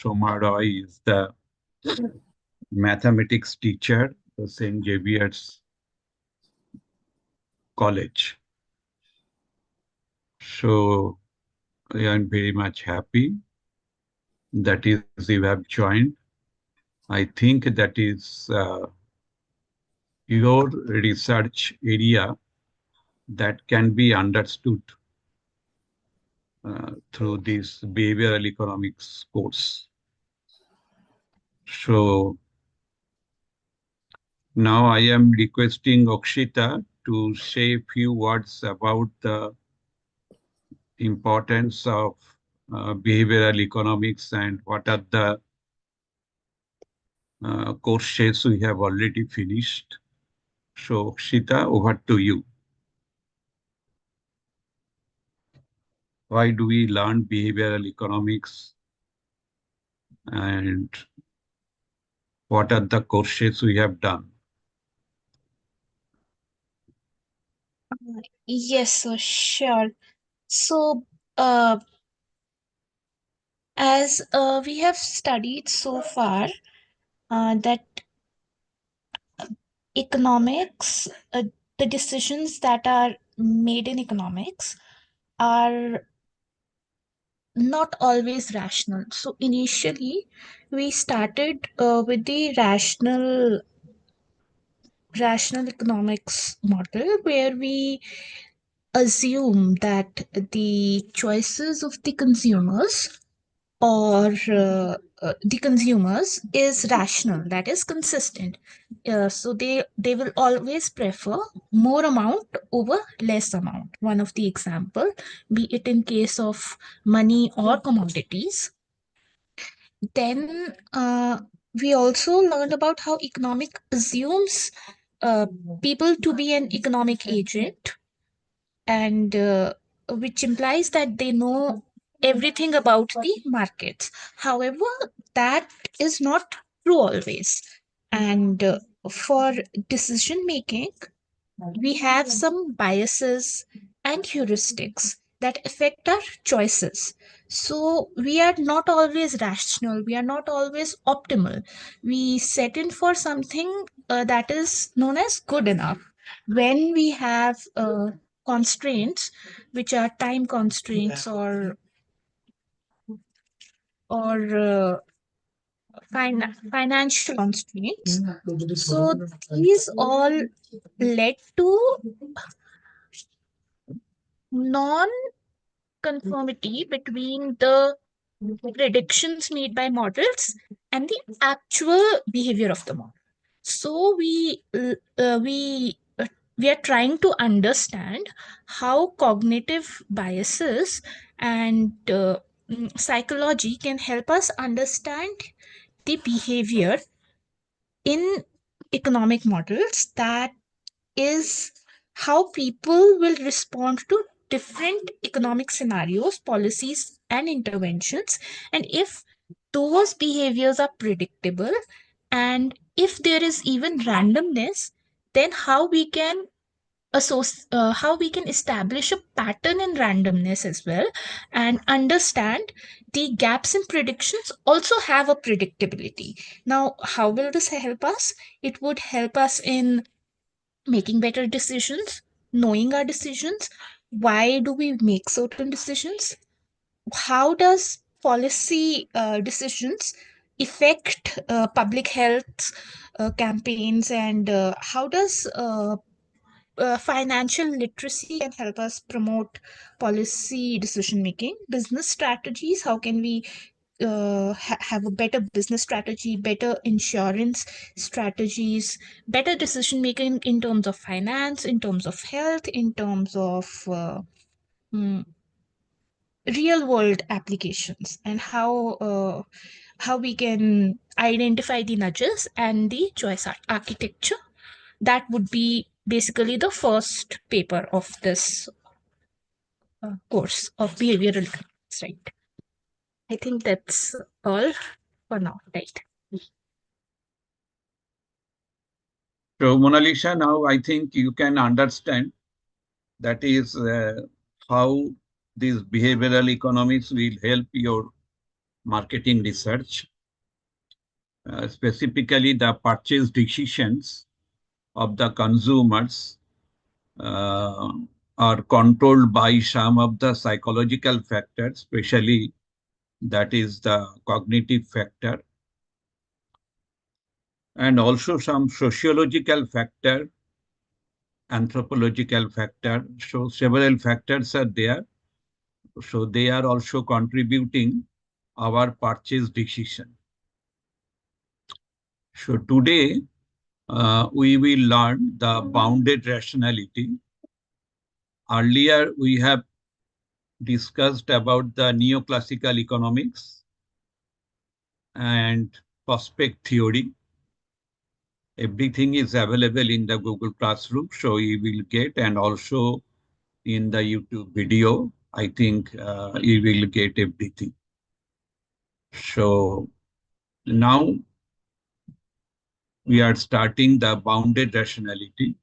Soma Roy is the mathematics teacher at St. Xavier's College. So I am very much happy that is you have joined. I think that is your research area that can be understood through this behavioral economics course. So now I am requesting Akshita to say a few words about the importance of behavioral economics and what are the courses we have already finished. So Akshita, over to you. Why do we learn behavioral economics and what are the courses we have done? Yes, so sure. So, uh, as we have studied so far, that economics, the decisions that are made in economics are not always rational. So, initially, we started with the rational economics model where we assume that the choices of the consumers or the consumers is rational, that is consistent. So they will always prefer more amount over less amount. One of the example, be it in case of money or commodities. Then we also learned about how economic assumes uh, people to be an economic agent, and which implies that they know everything about the markets. However, that is not true always. And for decision making, we have some biases and heuristics that affect our choices. So we are not always rational, we are not always optimal. We set in for something that is known as good enough. When we have constraints, which are time constraints or financial constraints, so these all led to non conformity between the predictions made by models and the actual behavior of the model. So we are trying to understand how cognitive biases and psychology can help us understand the behavior in economic models, that is how people will respond to different economic scenarios, policies, and interventions. And if those behaviors are predictable, and if there is even randomness, then how we can establish a pattern in randomness as well, and understand the gaps in predictions also have a predictability. Now, how will this help us? It would help us in making better decisions, knowing our decisions. Why do we make certain decisions? How does policy decisions affect public health campaigns, and how does financial literacy can help us promote policy decision making? Business strategies, how can we have a better business strategy, better insurance strategies, better decision making in terms of finance, in terms of health, in terms of mm, real world applications, and how we can identify the nudges and the choice architecture. That would be basically the first paper of this course of behavioral economics, right? I think that's all for now, right? So Mona Lisa, now I think you can understand that is how these behavioral economics will help your marketing research, specifically the purchase decisions of the consumers uh, are controlled by some of the psychological factors, especially that is the cognitive factor, and also some sociological factor, anthropological factor. So several factors are there. So they are also contributing our purchase decision. So today we will learn the bounded rationality. Earlier we have discussed about the neoclassical economics and prospect theory. Everything is available in the Google Classroom, so you will get, and also in the YouTube video, I think you will get everything. So now we are starting the bounded rationality.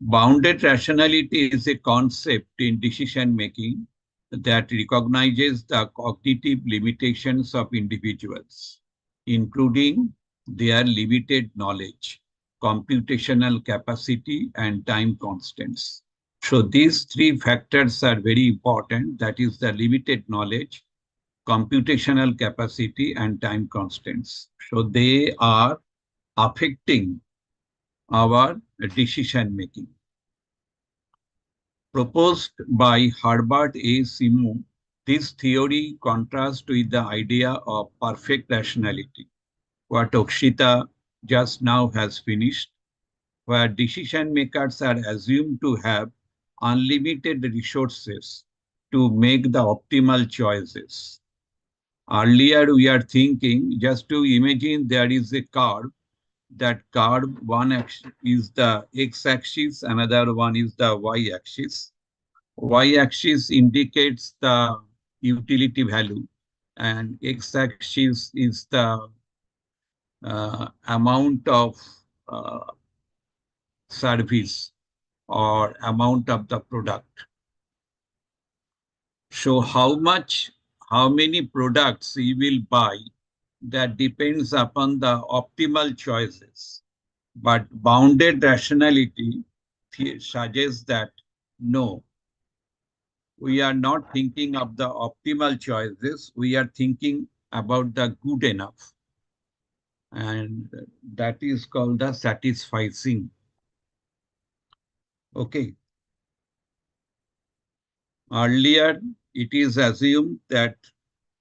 Bounded rationality is a concept in decision making that recognizes the cognitive limitations of individuals, including their limited knowledge, computational capacity, and time constants. So these three factors are very important. That is the limited knowledge, computational capacity, and time constants. So they are affecting our decision making. Proposed by Herbert A. Simon, this theory contrasts with the idea of perfect rationality, what Okshita just now has finished, where decision makers are assumed to have unlimited resources to make the optimal choices. Earlier, we are thinking just to imagine there is a curve. That curve, one axis is the x-axis, another one is the y-axis. Y-axis indicates the utility value, and x-axis is the amount of uh, service or amount of the product. So how many products you will buy, that depends upon the optimal choices. But bounded rationality suggests that no, we are not thinking of the optimal choices. We are thinking about the good enough. And that is called the satisficing. Okay. Earlier, it is assumed that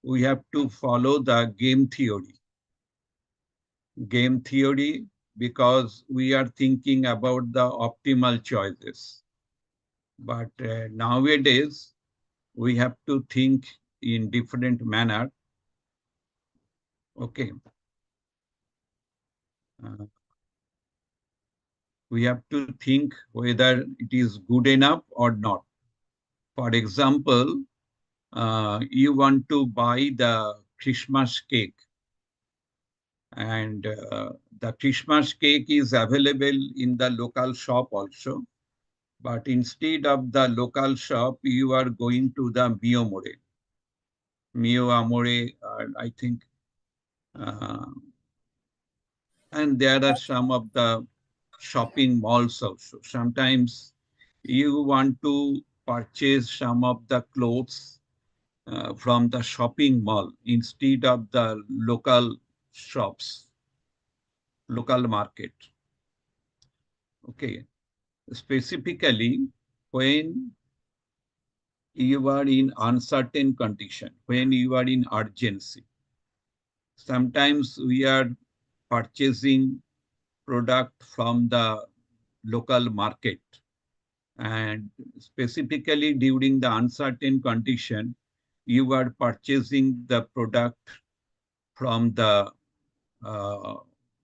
we have to follow the game theory. Game theory, because we are thinking about the optimal choices. But nowadays, we have to think in different manner. Okay. We have to think whether it is good enough or not. For example, you want to buy the Christmas cake, and the Christmas cake is available in the local shop also. But instead of the local shop, you are going to the Mio Amore, I think, uh, and there are some of the shopping malls also. Sometimes you want to purchase some of the clothes from the shopping mall instead of the local shops, local market. Okay. Specifically, when you are in uncertain condition, when you are in urgency, sometimes we are purchasing product from the local market, and specifically during the uncertain condition, you are purchasing the product from the uh,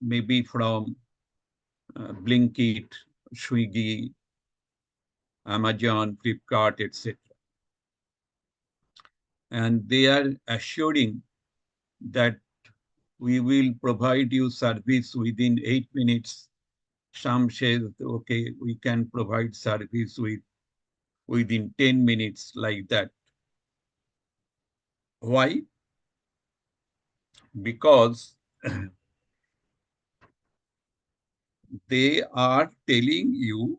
maybe from Blinkit, Swiggy, Amazon, Flipkart, etc. And they are assuring that we will provide you service within 8 minutes. Some says, okay, we can provide service within 10 minutes, like that. Why? because they are telling you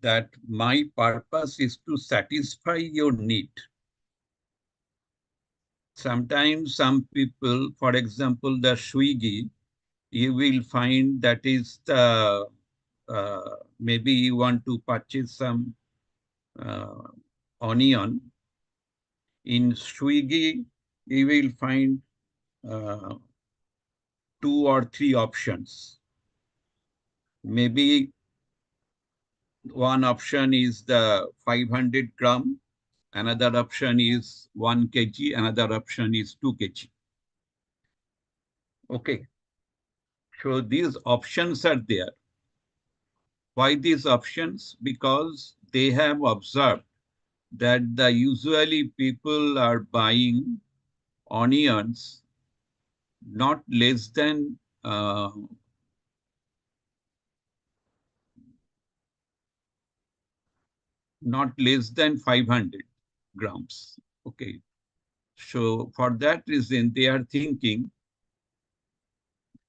that my purpose is to satisfy your need. Sometimes some people, for example, the Swiggy, you will find that is the maybe you want to purchase some uh, onion. In Swiggy, you will find uh, two or three options. Maybe one option is the 500 gram, another option is 1 kg, another option is 2 kg. Okay, so these options are there. Why these options? Because they have observed that the usually people are buying onions not less than not less than 500 grams. Okay, so for that reason they are thinking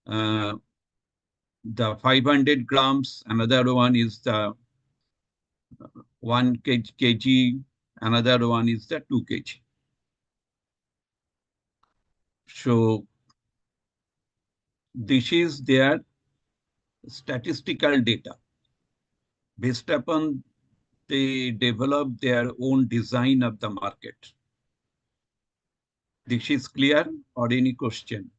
uh, the 500 grams, another one is the 1 kg, another one is the 2 kg. So this is their statistical data. Based upon they develop their own design of the market. This is clear or any question?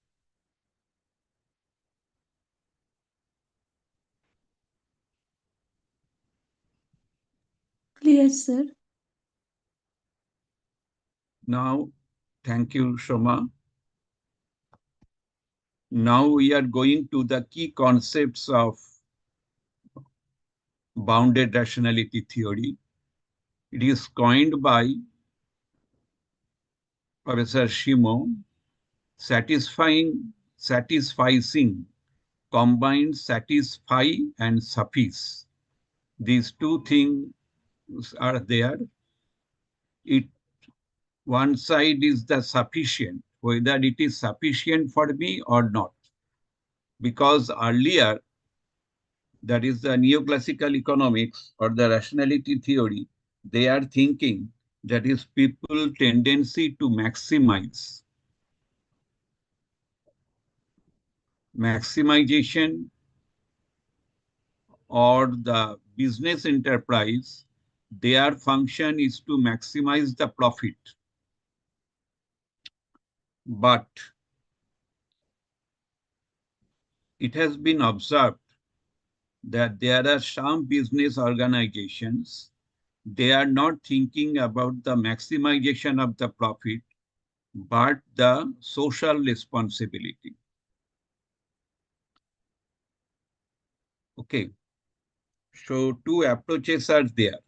Clear, sir. Now, thank you, Shoma. Now we are going to the key concepts of bounded rationality theory. It is coined by Professor Shimo. Satisficing combines satisfy and suffice. These two things are there. It one side is the sufficient, whether it is sufficient for me or not. Because earlier, that is the neoclassical economics or the rationality theory, they are thinking that is people tendency to maximization or the business enterprise, their function is to maximize the profit. But it has been observed that there are some business organizations, they are not thinking about the maximization of the profit, but the social responsibility. Okay, so two approaches are there.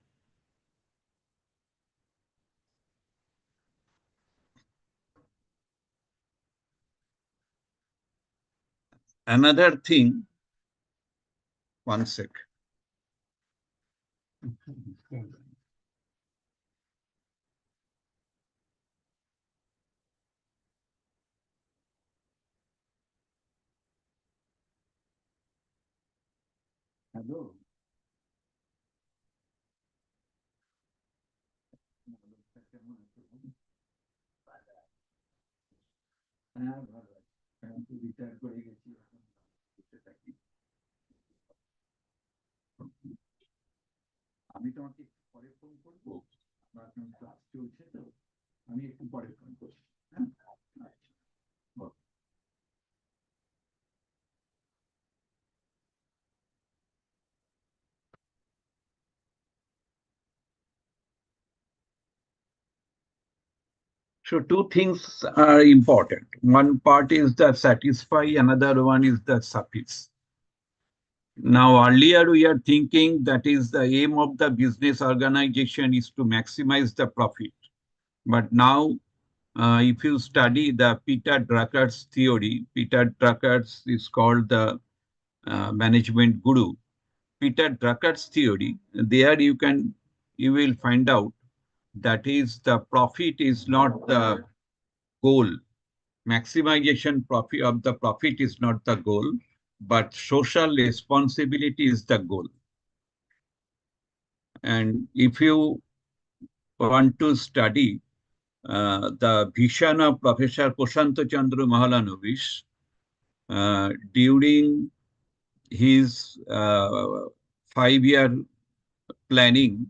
Another thing, one sec. Hello. আমি তোমাকে পরে phone করবো, আমার এখন class চলছে তো, আমি একটু পরে ফোন করছি। হ্যাঁ, so two things are important. One part is the satisfy, another one is the suffice. Now, earlier we are thinking that is the aim of the business organization is to maximize the profit. But now, if you study the Peter Drucker's theory, Peter Drucker's is called the management guru. Peter Drucker's theory, there you will find out that is the profit is not the goal. maximization profit of the profit is not the goal, but social responsibility is the goal. And if you want to study the vision of Professor Prashant Chandra Mahalanobis during his 5-year planning,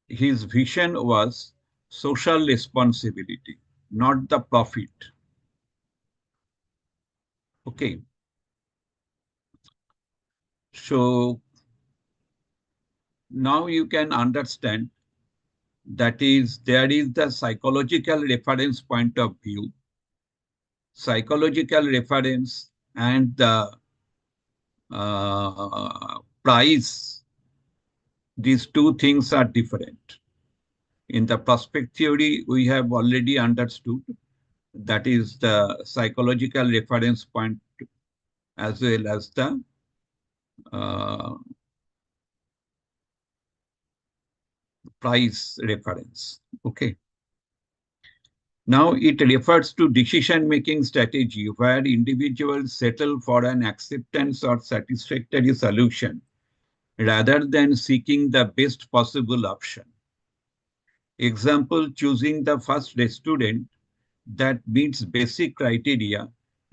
his vision was social responsibility, not the profit. Okay. So now you can understand that is, there is the psychological reference point of view, psychological reference, and the price. These two things are different. In the prospect theory, we have already understood that is the psychological reference point as well as the uh, price reference. Okay. Now it refers to decision-making strategy where individuals settle for an acceptance or satisfactory solution rather than seeking the best possible option. Example, choosing the first restaurant that meets basic criteria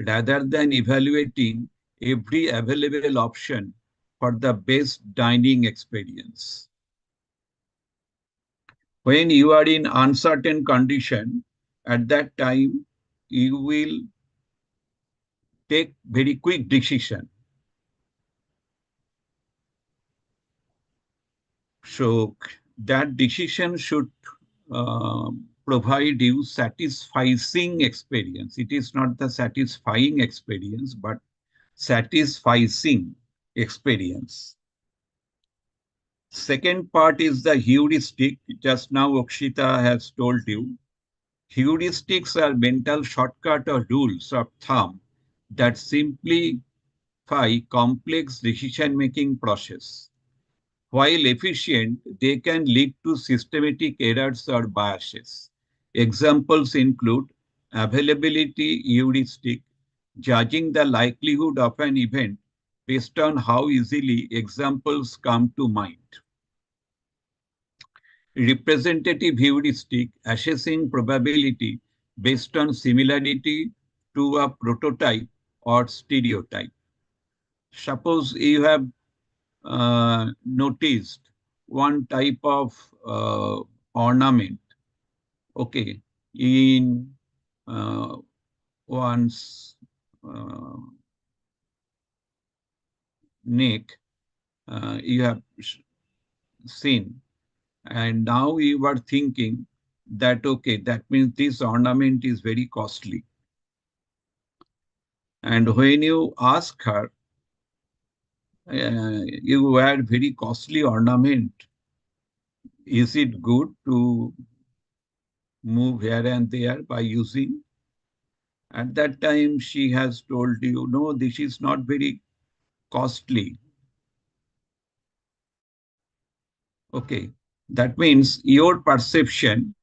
rather than evaluating every available option for the best dining experience. When you are in uncertain condition, at that time, you will take very quick decision. So that decision should uh, provide you satisficing experience. It is not the satisfying experience, but satisficing experience. Second part is the heuristic. Just now Akshita has told you. Heuristics are mental shortcut or rules of thumb that simplify complex decision-making process. While efficient, they can lead to systematic errors or biases. Examples include availability heuristic, judging the likelihood of an event based on how easily examples come to mind. Representative heuristic, assessing probability based on similarity to a prototype or stereotype. Suppose you have noticed one type of ornament, okay, in uh, one's uh, neck, you have seen, and now you are thinking that, okay, that means this ornament is very costly. And when you ask her, you wear very costly ornament, is it good to move here and there by using? At that time, she has told you, no, this is not very costly. Okay. That means your perception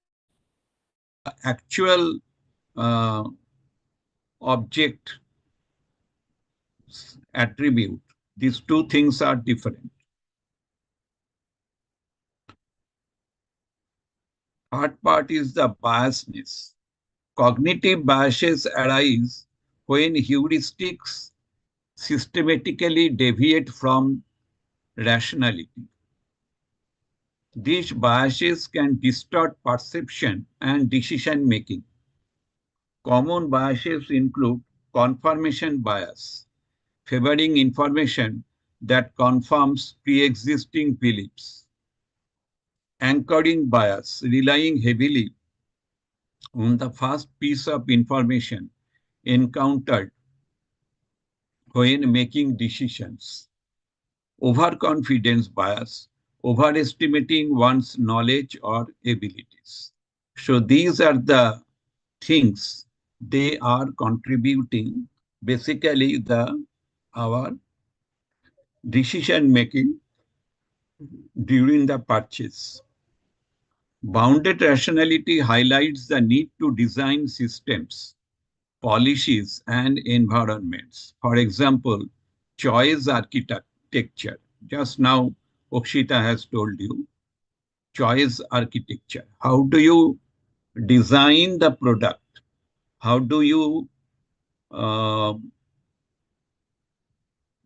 and the actual object attribute, these two things are different. Third part is the biasness. Cognitive biases arise when heuristics systematically deviate from rationality. These biases can distort perception and decision making. Common biases include confirmation bias, favoring information that confirms pre-existing beliefs; anchoring bias, relying heavily on the first piece of information encountered when making decisions; overconfidence bias, overestimating one's knowledge or abilities. So these are the things they are contributing basically the our decision making during the purchase. Bounded rationality highlights the need to design systems, policies, and environments. For example, choice architecture. Just now, Okshita has told you, choice architecture. How do you design the product? How do you uh,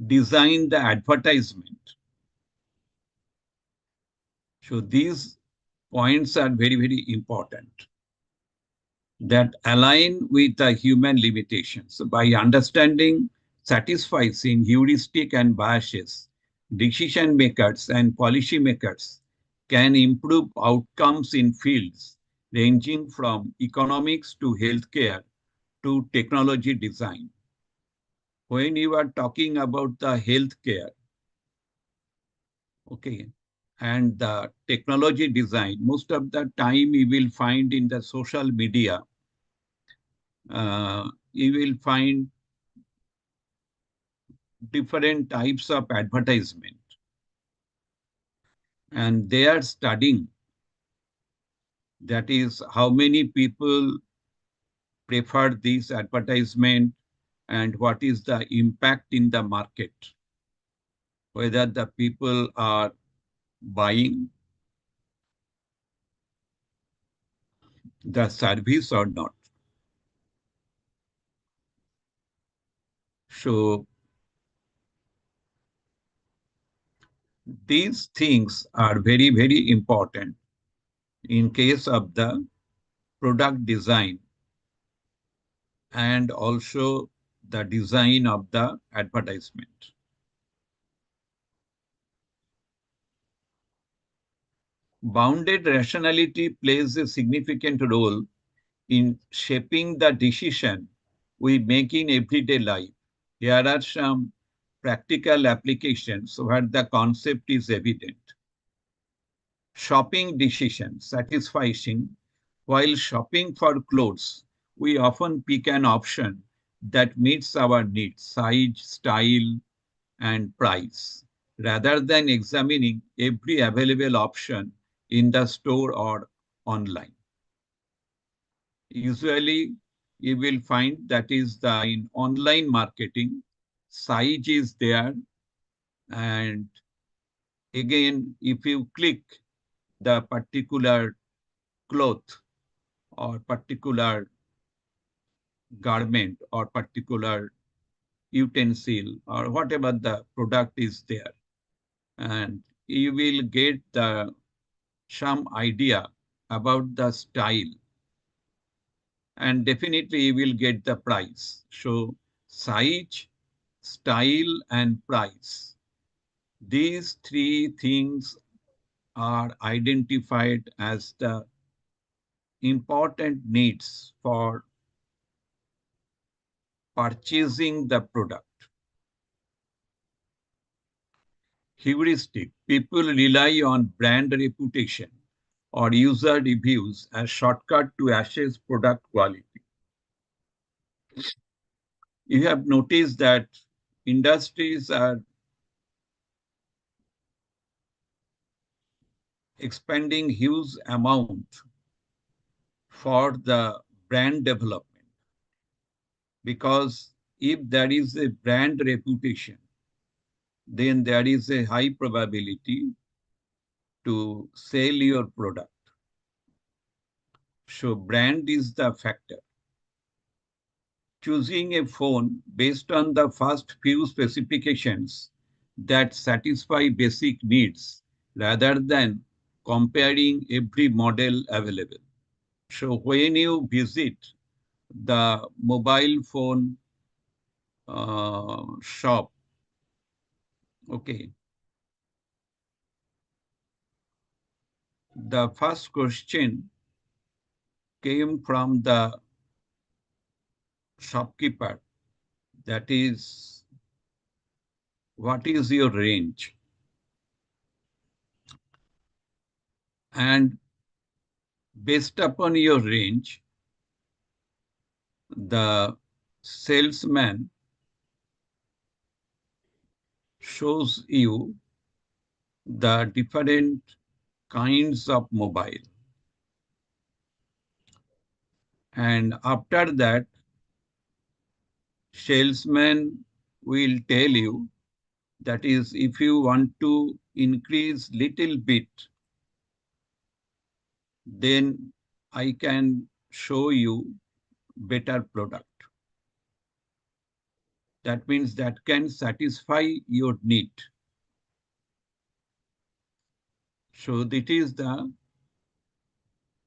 design the advertisement? So these points are very, very important that align with the human limitations. By understanding satisficing heuristic and biases, decision makers and policy makers can improve outcomes in fields ranging from economics to healthcare to technology design. When you are talking about the healthcare, okay, and the technology design, most of the time you will find in the social media, you will find different types of advertisement, and they are studying, that is how many people prefer this advertisement and what is the impact in the market, whether the people are buying the service or not. So these things are very, very important in case of the product design and also the design of the advertisement. Bounded rationality plays a significant role in shaping the decision we make in everyday life. Here are some practical applications where the concept is evident. Shopping decision, satisficing. While shopping for clothes, we often pick an option that meets our needs, size, style, and price, rather than examining every available option in the store or online. Usually, you will find that is the in online marketing, size is there, and again, if you click the particular cloth or particular garment or particular utensil or whatever the product is there, and you will get the some idea about the style, and definitely you will get the price. So size, style, and price. These three things are identified as the important needs for purchasing the product. Heuristic. People rely on brand reputation or user reviews as shortcut to assess product quality. You have noticed that industries are expending huge amount for the brand development, because if there is a brand reputation, then there is a high probability to sell your product. So brand is the factor. Choosing a phone based on the first few specifications that satisfy basic needs rather than comparing every model available. So when you visit the mobile phone shop, okay, the first question came from the shopkeeper, that is, what is your range? And based upon your range, the salesman shows you the different kinds of mobile. And after that, salesman will tell you, that is, if you want to increase little bit, then I can show you better product. That means that can satisfy your need. So that is the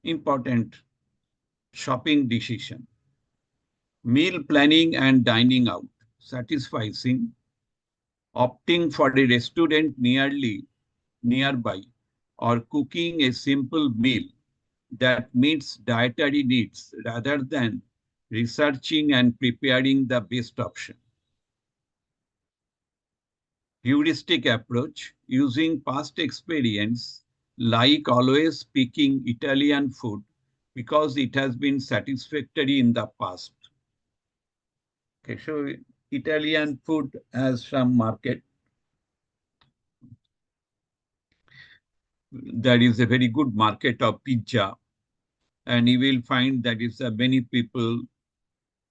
important shopping decision. Meal planning and dining out, satisficing, opting for a restaurant nearby, or cooking a simple meal that meets dietary needs rather than researching and preparing the best option. Heuristic approach, using past experience, like always picking Italian food because it has been satisfactory in the past. Okay, so Italian food has some market. There is a very good market of pizza, and you will find that is many people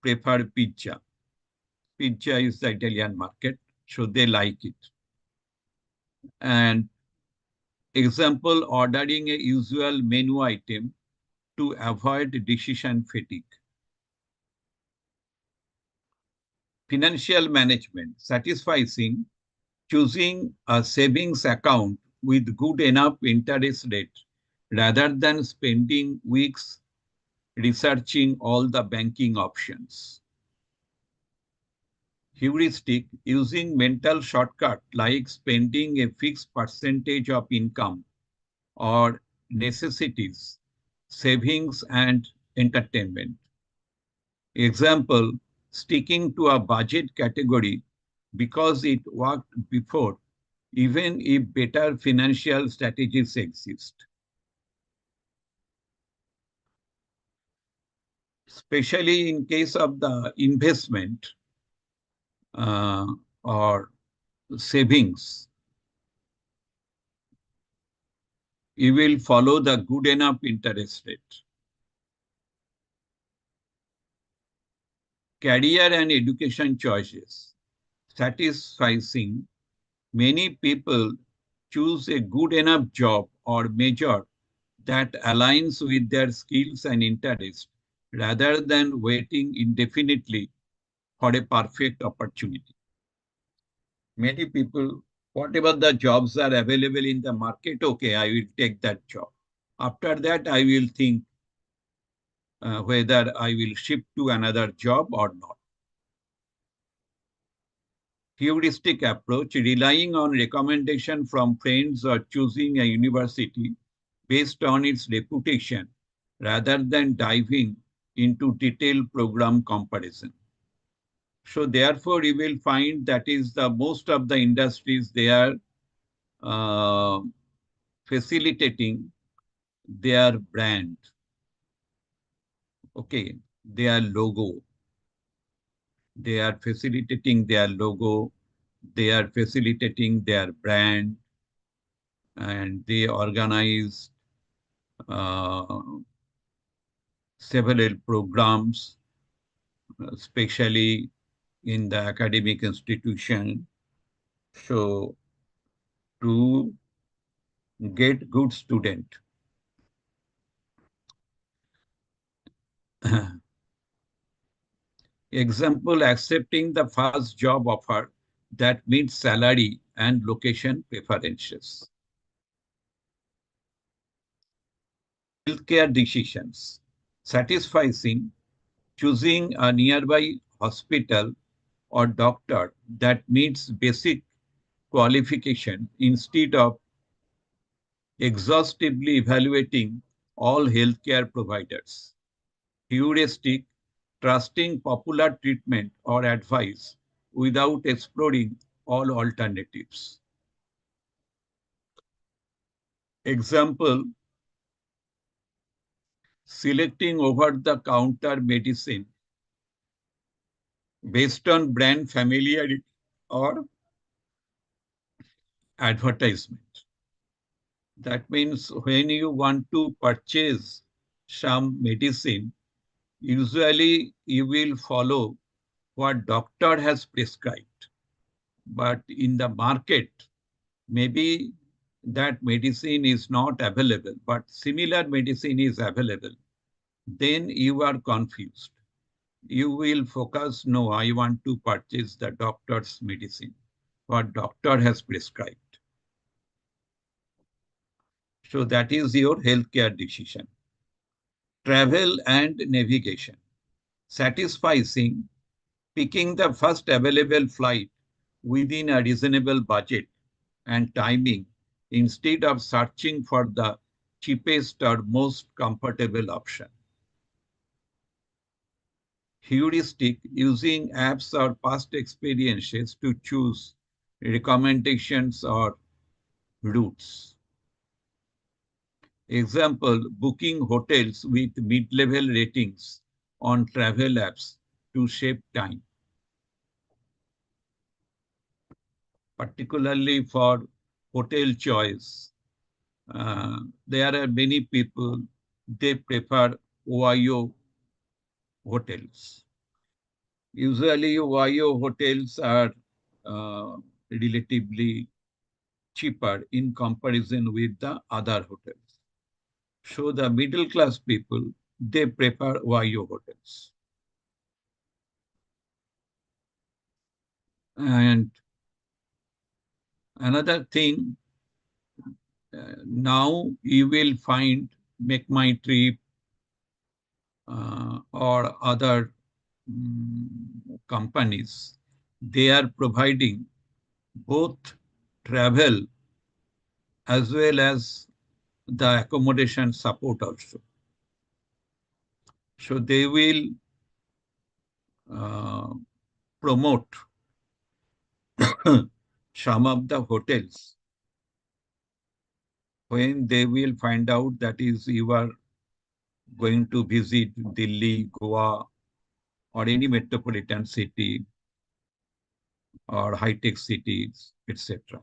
prefer pizza. Pizza is the Italian market, so they like it. And example, ordering a usual menu item to avoid decision fatigue. Financial management, satisficing, choosing a savings account with good enough interest rate rather than spending weeks researching all the banking options. Heuristic, using mental shortcut like spending a fixed percentage of income or necessities, savings, and entertainment. Example, sticking to a budget category because it worked before, even if better financial strategies exist. Especially in case of the investment uh, or savings, you will follow the good enough interest rate. Career and education choices. Satisficing, many people choose a good enough job or major that aligns with their skills and interests rather than waiting indefinitely for a perfect opportunity. Many people, whatever the jobs are available in the market, okay, I will take that job. After that, I will think whether I will shift to another job or not. Heuristic approach, relying on recommendation from friends or choosing a university based on its reputation rather than diving into detailed program comparison. So therefore, you will find that is the most of the industries, they are uh, facilitating their brand. Okay, their logo. They are facilitating their logo. They are facilitating their brand, and they organize uh, several programs, especially in the academic institution. So to get good student. Example, accepting the first job offer that meets salary and location preferences. Healthcare decisions. Satisficing, choosing a nearby hospital or doctor that meets basic qualification instead of exhaustively evaluating all healthcare providers. Heuristic, trusting popular treatment or advice without exploring all alternatives. Example, selecting over-the-counter medicine based on brand familiarity or advertisement. That means when you want to purchase some medicine, Usually, you will follow what doctor has prescribed. But in the market, maybe that medicine is not available, but similar medicine is available. Then you are confused. You will focus, no, I want to purchase the doctor's medicine, what doctor has prescribed. So that is your healthcare decision. Travel and navigation. Satisficing, picking the first available flight within a reasonable budget and timing instead of searching for the cheapest or most comfortable option. Heuristic, using apps or past experiences to choose recommendations or routes. Example, booking hotels with mid-level ratings on travel apps to save time, particularly for hotel choice. There are many people, they prefer OYO hotels. Usually, OYO hotels are uh, relatively cheaper in comparison with the other hotels. So the middle class people, they prefer OYO hotels. And another thing, now you will find Make My Trip or other companies, they are providing both travel as well as the accommodation support also. So they will uh, promote some of the hotels when they will find out that is you are going to visit Delhi, Goa, or any metropolitan city or high-tech cities, etc.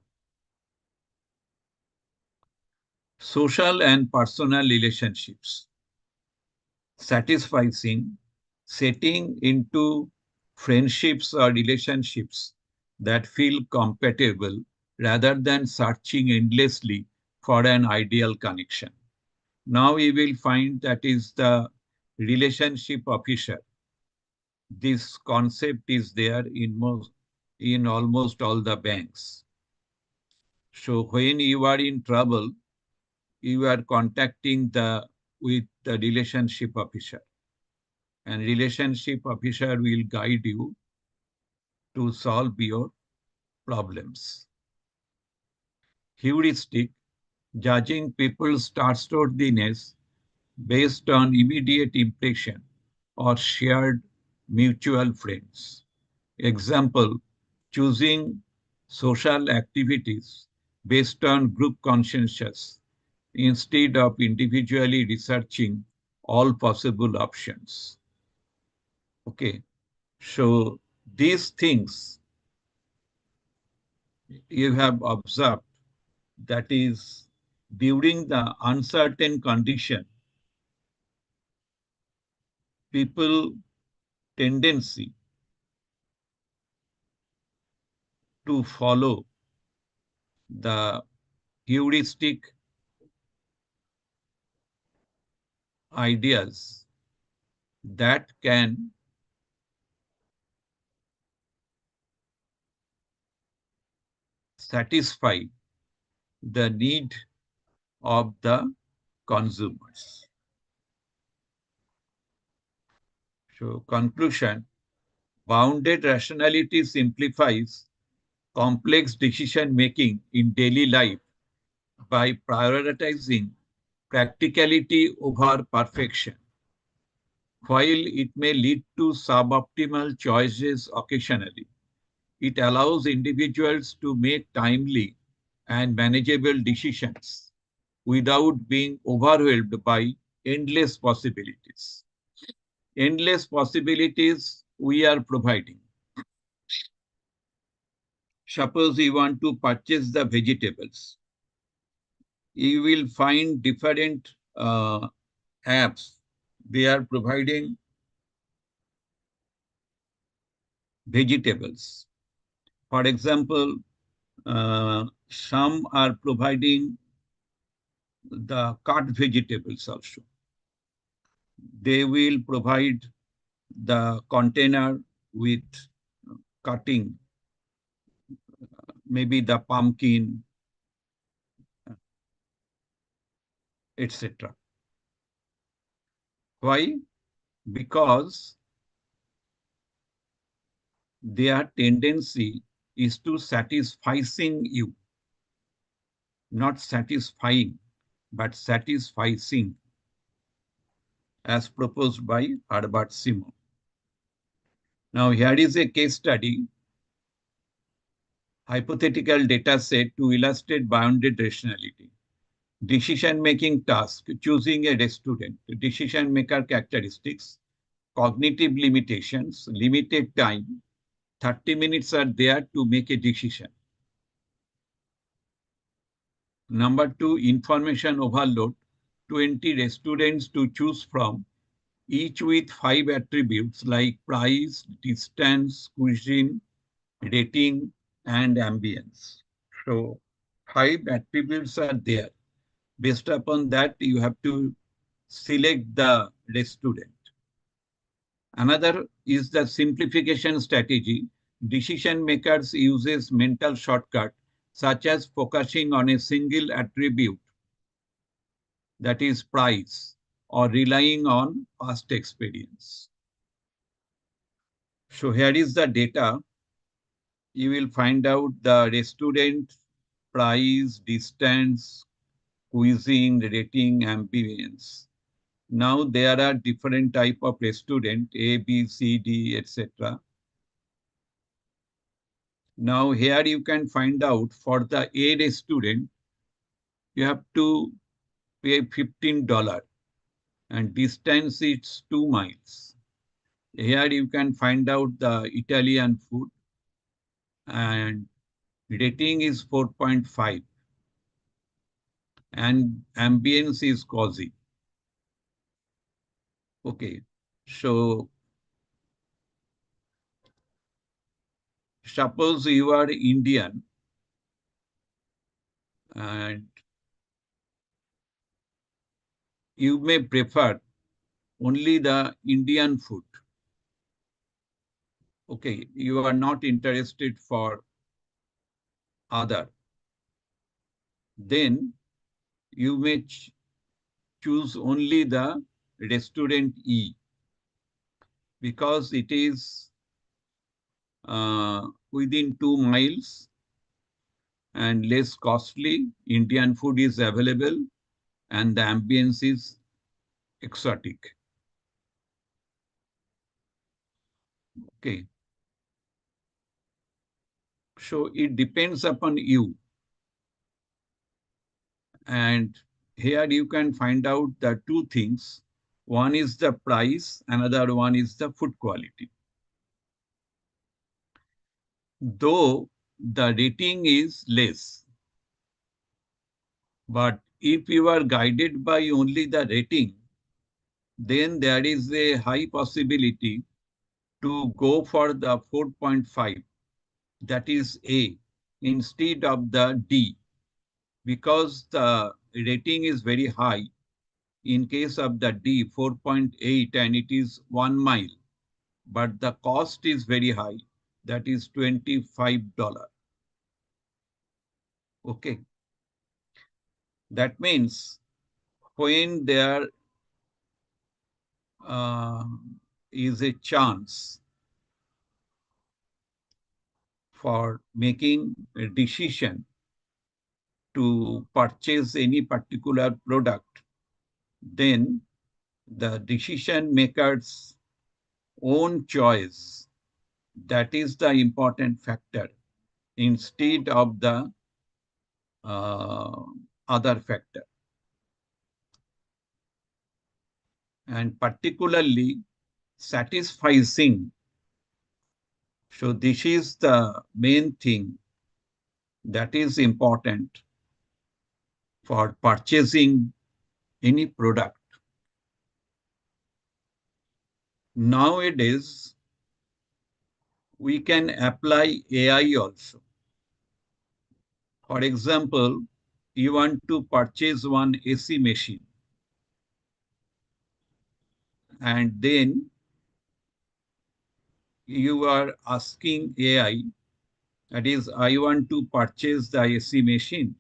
Social and personal relationships. Satisficing, setting into friendships or relationships that feel compatible rather than searching endlessly for an ideal connection. Now you will find that is the relationship officer. This concept is there in almost all the banks. So when you are in trouble, you are contacting the with the relationship officer, and relationship officer will guide you to solve your problems. Heuristic, judging people's trustworthiness based on immediate impression or shared mutual friends. Example, choosing social activities based on group consensus instead of individually researching all possible options. Okay, so these things you have observed, that is during the uncertain condition, people tendency to follow the heuristic ideas that can satisfy the need of the consumers. So conclusion, bounded rationality simplifies complex decision making in daily life by prioritizing practicality over perfection. While it may lead to suboptimal choices occasionally, it allows individuals to make timely and manageable decisions without being overwhelmed by endless possibilities. Endless possibilities we are providing. Suppose you want to purchase the vegetables. You will find different apps. They are providing vegetables. For example, some are providing the cut vegetables also. They will provide the container with cutting, maybe the pumpkin, etc. Why? Because their tendency is to satisficing you, not satisfying, but satisficing, as proposed by Herbert Simon. Now, here is a case study, hypothetical data set to illustrate bounded rationality. Decision-making task, choosing a student, decision maker characteristics, cognitive limitations, limited time, 30 minutes are there to make a decision. Number two, information overload, 20 students to choose from, each with 5 attributes like price, distance, cuisine, rating, and ambience. So 5 attributes are there. Based upon that, you have to select the student. Another is the simplification strategy. Decision makers uses mental shortcut such as focusing on a single attribute, that is price, or relying on past experience. So here is the data. You will find out the restaurant, price, distance, cuisine, rating, ambience. Now there are different type of restaurant, A, B, C, D, etc. Now here you can find out for the A restaurant, you have to pay $15 and distance is 2 miles. Here you can find out the Italian food and rating is 4.5 and ambience is cozy. Okay, so suppose you are Indian and you may prefer only the Indian food. Okay, you are not interested for other. Then you may choose only the restaurant E because it is within 2 miles and less costly. Indian food is available and the ambience is exotic. Okay. So it depends upon you. And here you can find out the two things. One is the price, another one is the food quality. Though the rating is less, but if you are guided by only the rating, then there is a high possibility to go for the 4.5, that is A, instead of the D, because the rating is very high. In case of the D, 4.8, and it is 1 mile, but the cost is very high, that is $25. Okay. That means when there uh, is a chance for making a decision to purchase any particular product, then the decision maker's own choice, that is the important factor instead of the uh, other factor. And particularly satisficing. So this is the main thing that is important for purchasing any product. Nowadays, we can apply AI also. For example, you want to purchase one AC machine, and then you are asking AI, that is, I want to purchase the AC machine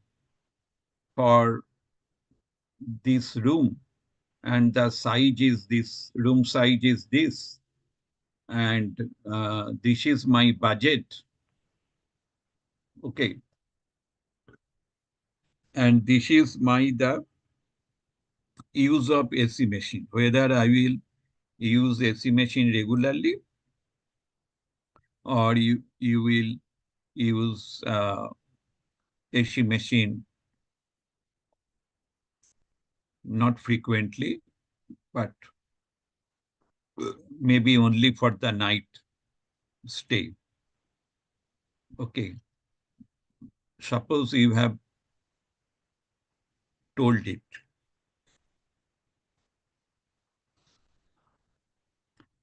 for this room, and the size is this, room size is this, and this is my budget. Okay. And this is my the use of AC machine, whether I will use AC machine regularly or you will use AC machine not frequently, but maybe only for the night stay. Okay. Suppose you have told it.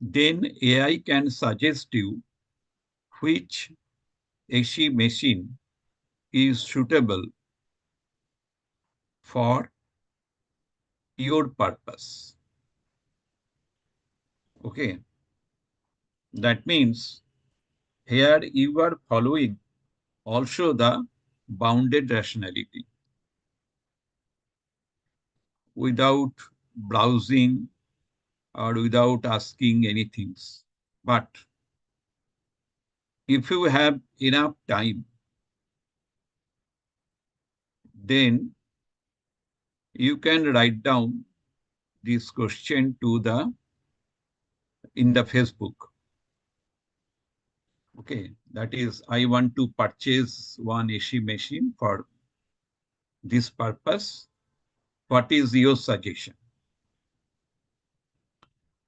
Then AI can suggest you which AC machine is suitable for your purpose. Okay. That means here you are following also the bounded rationality without browsing or without asking anything. But if you have enough time, then you can write down this question to the in the Facebook. Okay, that is, I want to purchase one AC machine for this purpose. What is your suggestion?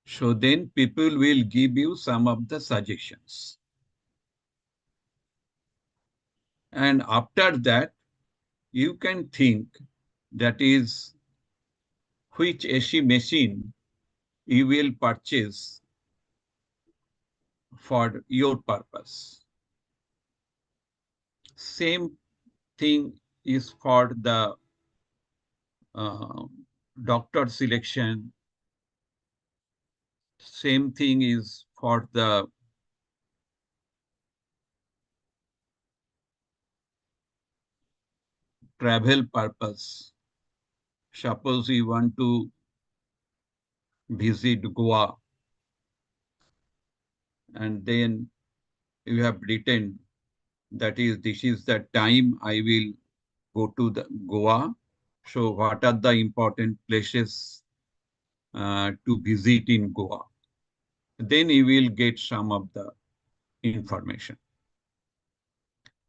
So then people will give you some of the suggestions. And after that, you can think, that is, which AC machine you will purchase for your purpose. Same thing is for the uh, doctor selection. Same thing is for the travel purpose. Suppose you want to visit Goa, and then you have written, that is, this is the time I will go to the Goa. So what are the important places to visit in Goa? Then you will get some of the information.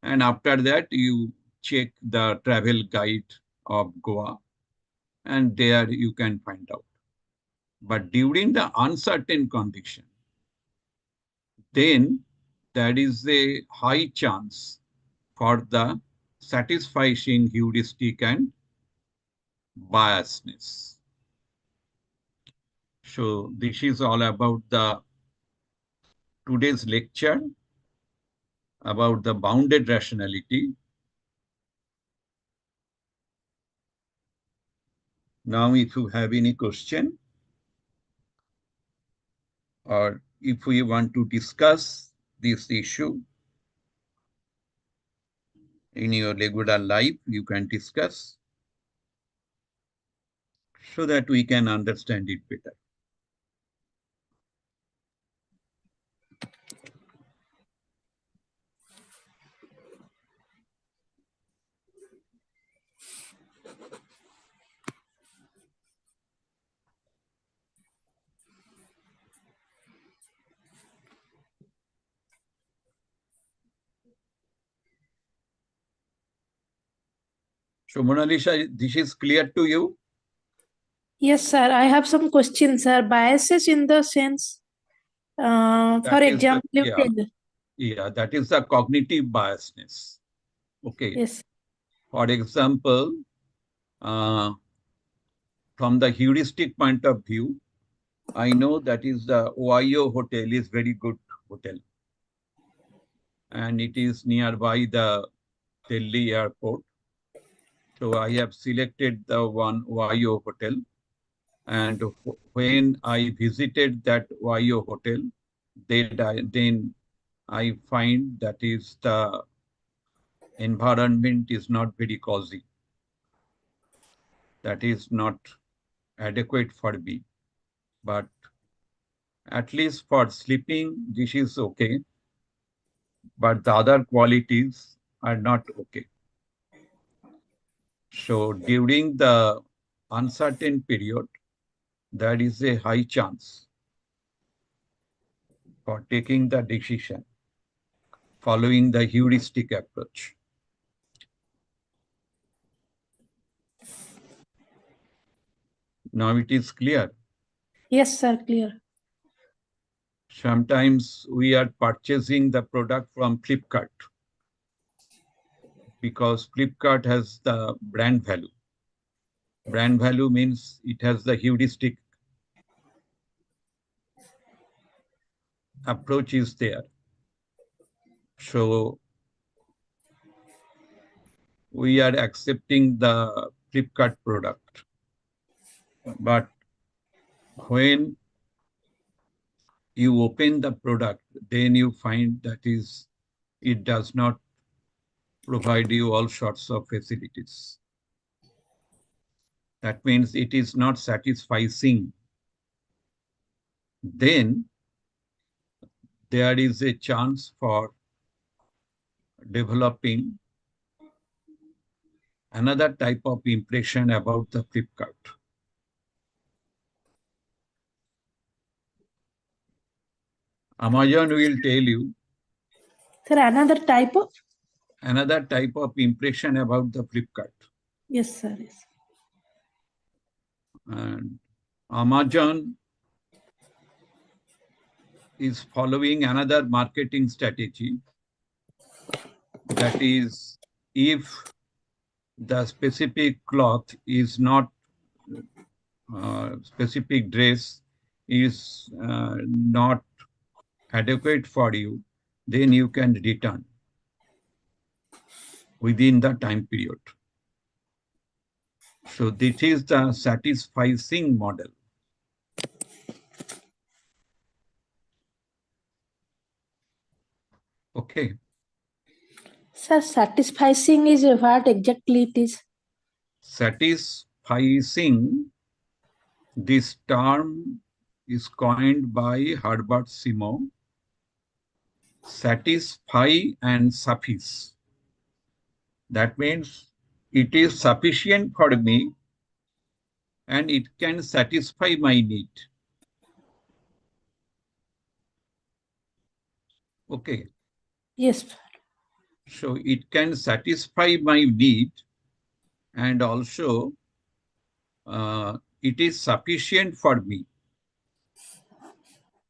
And after that, you check the travel guide of Goa, and there you can find out. But during the uncertain condition, then there is a high chance for the satisficing heuristic and biasness. So this is all about the today's lecture about the bounded rationality. Now, if you have any question, or if we want to discuss this issue in your regular life, you can discuss so that we can understand it better. So, Mona Lisa, this is clear to you? Yes, sir. I have some questions, sir. Biases in the sense, for That is the, example, you yeah, tell. yeah, that is the cognitive biasness. Okay. Yes. For example, uh, from the heuristic point of view, I know that is the Ohio hotel is very good hotel. and it is nearby the Delhi airport. So I have selected the one YO hotel. And when I visited that YO hotel, then I find that is the environment is not very cozy. That is not adequate for me. But at least for sleeping, this is okay. But the other qualities are not okay. So during the uncertain period, there is a high chance for taking the decision following the heuristic approach. Now it is clear. Yes, sir, clear. Sometimes we are purchasing the product from Flipkart because Flipkart has the brand value. Brand value means it has the heuristic approach is there. So we are accepting the Flipkart product. But when you open the product, then you find that is it does not provide you all sorts of facilities. That means it is not satisficing. Then there is a chance for developing another type of impression about the Flipkart. Amazon will tell you Sir, another type of impression about the Flipkart. Yes, sir. Yes. And Amazon is following another marketing strategy. That is, if the specific cloth is not specific dress is not adequate for you, then you can return within the time period. So this is the satisficing model. Okay. Sir, satisficing is what exactly it is? Satisficing, this term is coined by Herbert Simon. Satisfy and suffice. That means it is sufficient for me and it can satisfy my need. Okay. Yes. So it can satisfy my need and also it is sufficient for me.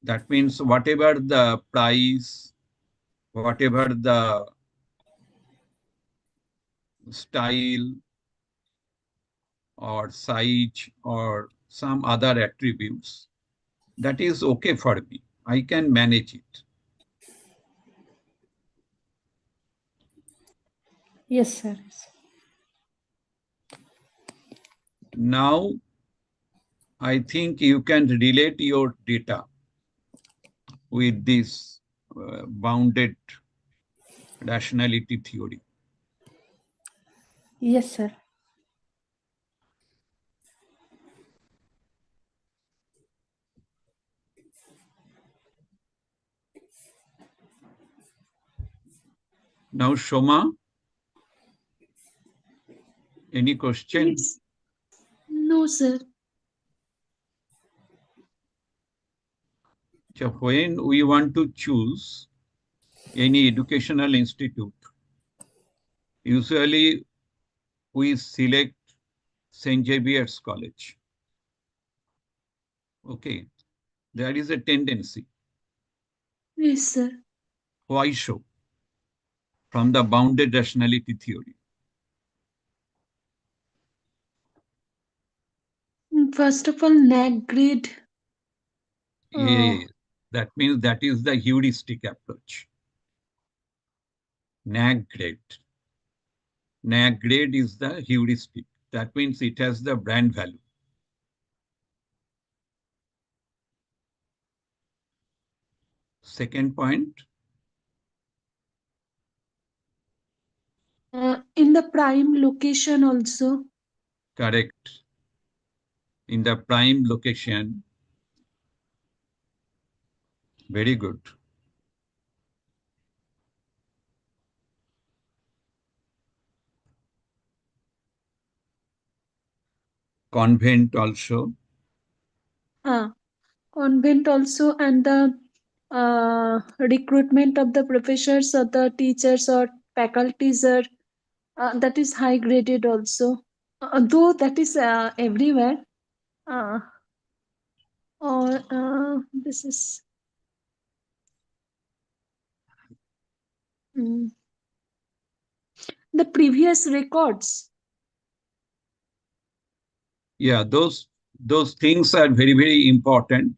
That means whatever the price, whatever the style or size or some other attributes, that is okay for me. I can manage it. Yes, sir. Now, I think you can relate your data with this bounded rationality theory. Yes, sir. Now, Shoma, any question? Yes. No, sir. So when we want to choose any educational institute, usually we select St. Xavier's College. Okay, there is a tendency. Yes, sir. Why so? From the bounded rationality theory. First of all, NAC grade. Yeah, that means that is the heuristic approach. NAG grade. NAG grade is the heuristic. That means it has the brand value. Second point, In the prime location also. correct. In the prime location, very good. Convent also, Convent also, and the recruitment of the professors or the teachers or faculties are that is high graded also. Though that is everywhere. Uh, or this is mm, the previous records. yeah, those things are very, very important,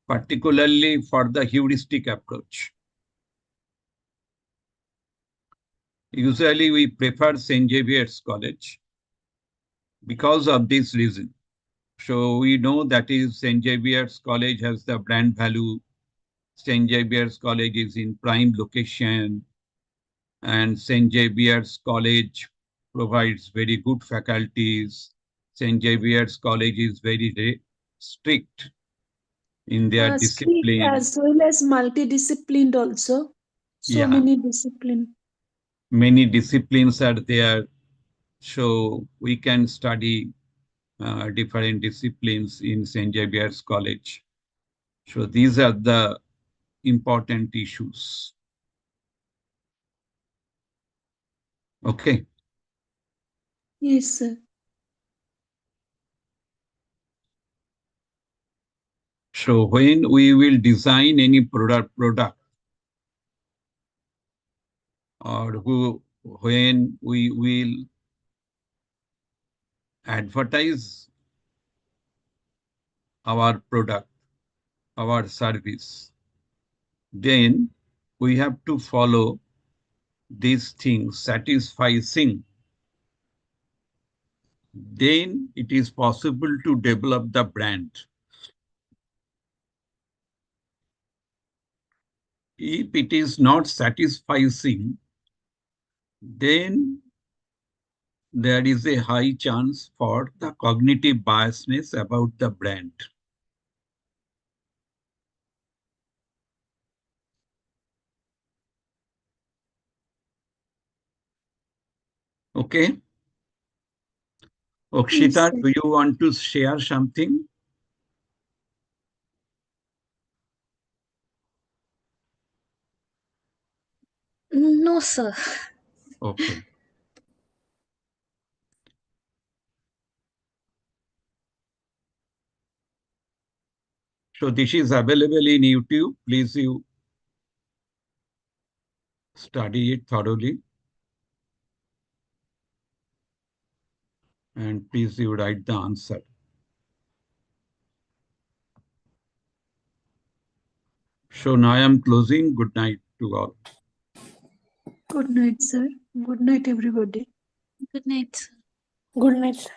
particularly for the heuristic approach. Usually we prefer St. Xavier's College because of this reason. So we know that is St. Xavier's College has the brand value. St. Xavier's College is in prime location, and St. Xavier's College provides very good faculties. St. Xavier's College is very strict in their Strict discipline. as well as multidisciplined also. So Yeah, many discipline. many disciplines are there, so we can study different disciplines in St. Xavier's College. So these are the important issues. Okay. Yes, sir. So when we will design any product or when we will advertise our product, our service, then we have to follow these things, satisficing. Then it is possible to develop the brand. If it is not satisficing, then there is a high chance for the cognitive biasness about the brand. Okay. Yes, Okshita, sir. do you want to share something? No, sir. Okay. So this is available in YouTube. Please you study it thoroughly. And please you write the answer. So now I am closing. Good night to all. Good night, sir. Good night, everybody. Good night. Good night, sir.